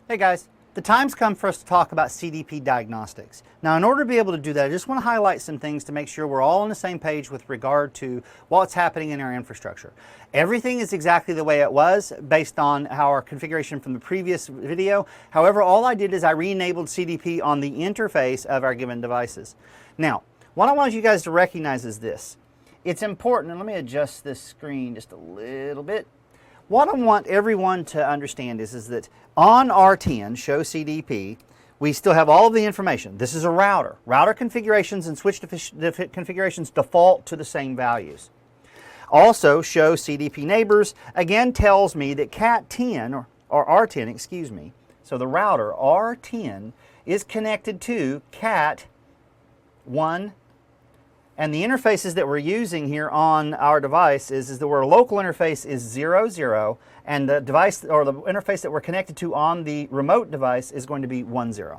Hey guys, the time's come for us to talk about CDP diagnostics. Now, in order to be able to do that, I just want to highlight some things to make sure we're all on the same page with regard to what's happening in our infrastructure. Everything is exactly the way it was based on our configuration from the previous video. However, all I did is I re-enabled CDP on the interface of our given devices. Now, what I want you guys to recognize is this. It's important, and let me adjust this screen just a little bit. What I want everyone to understand is that on R10, show CDP, we still have all of the information. This is a router. Router configurations and switch configurations default to the same values. Also, show CDP neighbors, again tells me that Cat 10, or R10, excuse me, so the router R10 is connected to Cat 1. And the interfaces that we're using here on our device is that our local interface is 00, and the device or the interface that we're connected to on the remote device is going to be 10.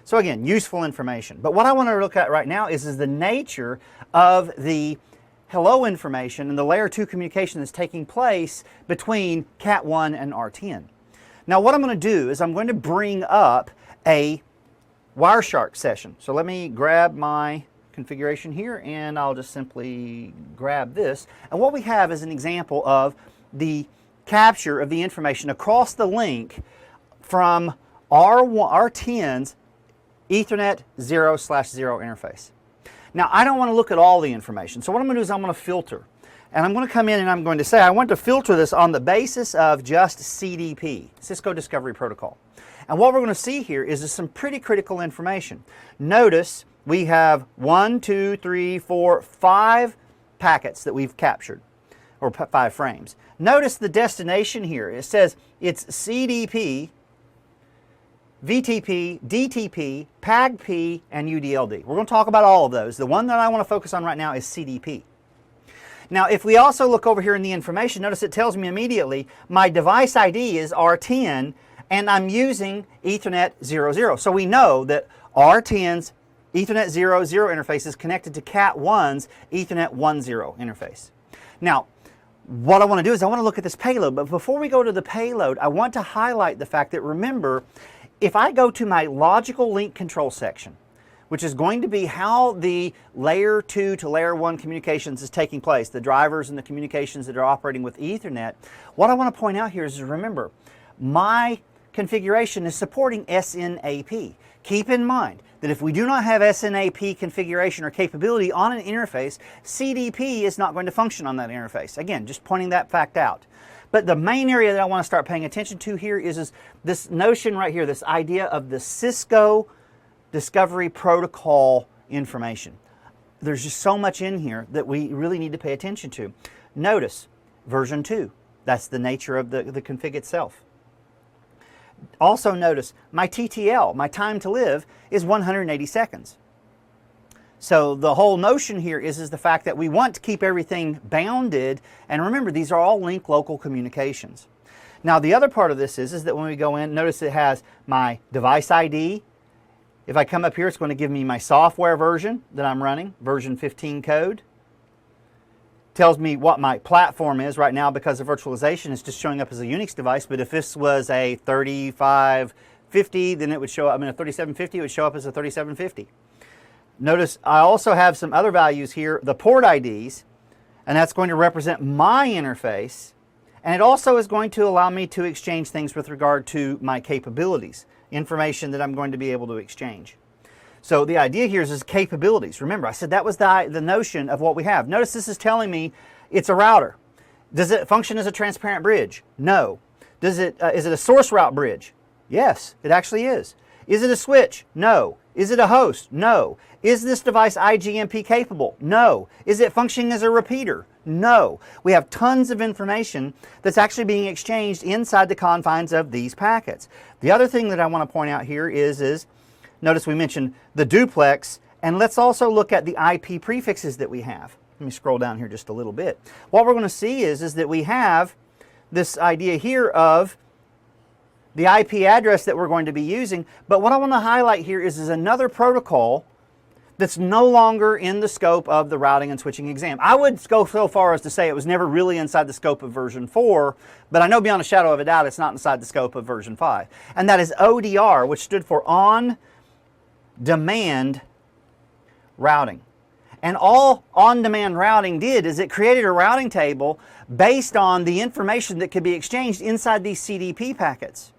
So again, useful information. But what I want to look at right now is the nature of the hello information and the layer 2 communication that's taking place between Cat 1 and R10. Now what I'm going to do is I'm going to bring up a Wireshark session. So let me grab my configuration here, and I'll just simply grab this. And what we have is an example of the capture of the information across the link from R10's Ethernet 0/0 interface. Now, I don't want to look at all the information, so what I'm going to do is I'm going to filter. And I'm going to come in and I'm going to say I want to filter this on the basis of just CDP, Cisco Discovery Protocol. And what we're going to see here is some pretty critical information. Notice we have 1, 2, 3, 4, 5 packets that we've captured, or 5 frames. Notice the destination here. It says it's CDP, VTP, DTP, PAGP, and UDLD. We're going to talk about all of those. The one that I want to focus on right now is CDP. Now, if we also look over here in the information, notice it tells me immediately my device ID is R10, and I'm using Ethernet 00. So we know that R10's Ethernet 00 interface is connected to Cat 1's Ethernet 10 interface. Now, what I want to do is I want to look at this payload, but before we go to the payload, I want to highlight the fact that, remember, if I go to my logical link control section, which is going to be how the layer 2 to layer 1 communications is taking place, the drivers and the communications that are operating with Ethernet, what I want to point out here is, remember, my configuration is supporting SNAP. Keep in mind that if we do not have SNAP configuration or capability on an interface, CDP is not going to function on that interface. Again, just pointing that fact out. But the main area that I want to start paying attention to here is this notion right here, this idea of the Cisco Discovery Protocol information. There's just so much in here that we really need to pay attention to. Notice version 2. That's the nature of the config itself. Also notice my TTL, my time to live, is 180 seconds. So the whole notion here is the fact that we want to keep everything bounded, and remember, these are all link local communications. Now the other part of this is that when we go in, notice it has my device ID. If I come up here, it's going to give me my software version that I'm running, version 15 code. Tells me what my platform is right now. Because of virtualization, it's just showing up as a Unix device, but if this was a 3550, then it would show up, a 3750, it would show up as a 3750. Notice I also have some other values here, the port IDs, and that's going to represent my interface, and it also is going to allow me to exchange things with regard to my capabilities, information that I'm going to be able to exchange. So the idea here is capabilities. Remember, I said that was the notion of what we have. Notice this is telling me it's a router. Does it function as a transparent bridge? No. Is it a source route bridge? Yes, it actually is. Is it a switch? No. Is it a host? No. Is this device IGMP capable? No. Is it functioning as a repeater? No. We have tons of information that's actually being exchanged inside the confines of these packets. The other thing that I want to point out here is notice we mentioned the duplex, and let's also look at the IP prefixes that we have. Let me scroll down here just a little bit. What we're going to see is that we have this idea here of the IP address that we're going to be using, but what I want to highlight here is another protocol that's no longer in the scope of the routing and switching exam. I would go so far as to say it was never really inside the scope of version 4, but I know beyond a shadow of a doubt it's not inside the scope of version 5. And that is ODR, which stood for on-demand routing. And all on-demand routing did is it created a routing table based on the information that could be exchanged inside these CDP packets.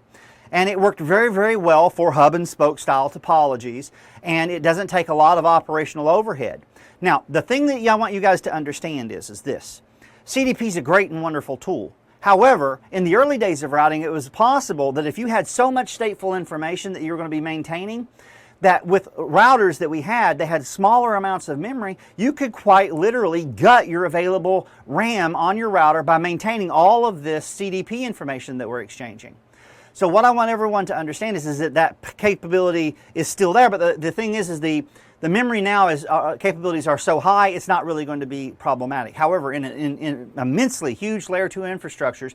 And it worked very, very well for hub and spoke style topologies, and it doesn't take a lot of operational overhead. Now, the thing that I want you guys to understand is this. CDP is a great and wonderful tool. However, in the early days of routing, it was possible that if you had so much stateful information that you were going to be maintaining, that with routers that we had, they had smaller amounts of memory, you could quite literally gut your available RAM on your router by maintaining all of this CDP information that we're exchanging. So what I want everyone to understand is that that capability is still there, but the thing is the memory now is capabilities are so high, it's not really going to be problematic. However, in immensely huge layer 2 infrastructures,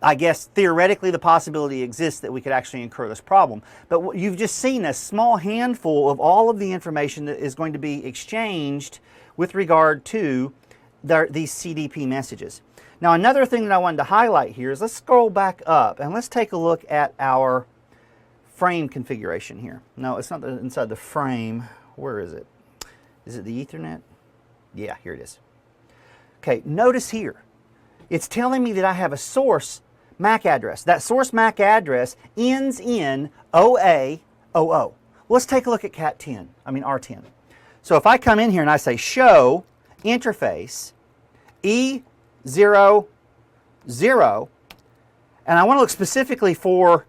I guess theoretically the possibility exists that we could actually incur this problem. But you've just seen a small handful of all of the information that is going to be exchanged with regard to these CDP messages. Now, another thing that I wanted to highlight here is let's scroll back up and let's take a look at our frame configuration here. No, it's not inside the frame. Where is it? Is it the Ethernet? Yeah, here it is. Okay, notice here. It's telling me that I have a source MAC address. That source MAC address ends in OA00. Let's take a look at R10. So if I come in here and I say show interface E00, and I want to look specifically for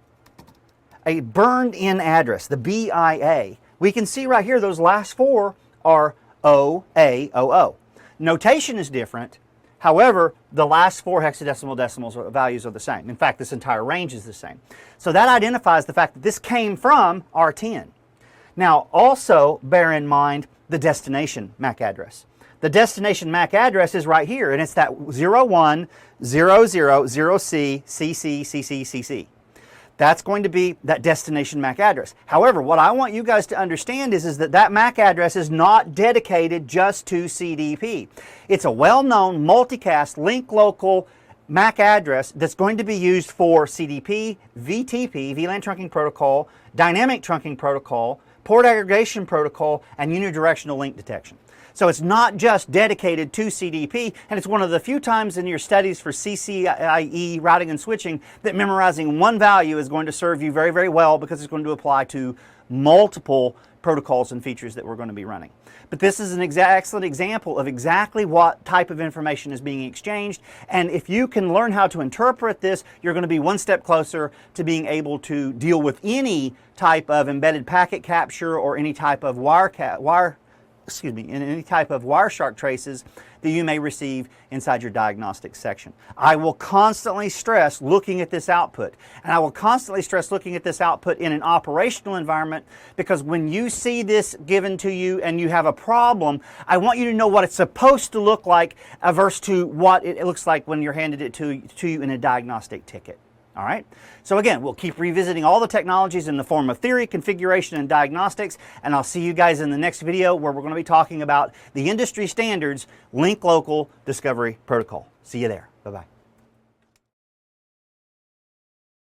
a burned in address, the BIA, we can see right here those last four are OA00. Notation is different. However, the last four hexadecimal decimals values are the same. In fact, this entire range is the same. So that identifies the fact that this came from R10. Now, also bear in mind the destination MAC address. The destination MAC address is right here, and it's that 01000C. That's going to be that destination MAC address. However, what I want you guys to understand is that MAC address is not dedicated just to CDP. It's a well-known multicast link local MAC address that's going to be used for CDP, VTP, VLAN trunking protocol, dynamic trunking protocol, port aggregation protocol, and unidirectional link detection. So it's not just dedicated to CDP, and it's one of the few times in your studies for CCIE routing and switching that memorizing one value is going to serve you very, very well because it's going to apply to multiple protocols and features that we're going to be running. But this is an excellent example of exactly what type of information is being exchanged, and if you can learn how to interpret this, you're going to be one step closer to being able to deal with any type of embedded packet capture or any type of any type of Wireshark traces that you may receive inside your diagnostics section. I will constantly stress looking at this output, and I will constantly stress looking at this output in an operational environment, because when you see this given to you and you have a problem, I want you to know what it's supposed to look like versus to what it looks like when you're handed it to you in a diagnostic ticket. All right, so again, we'll keep revisiting all the technologies in the form of theory, configuration, and diagnostics, and I'll see you guys in the next video where we're going to be talking about the industry standards link local discovery protocol. See you there. Bye-bye.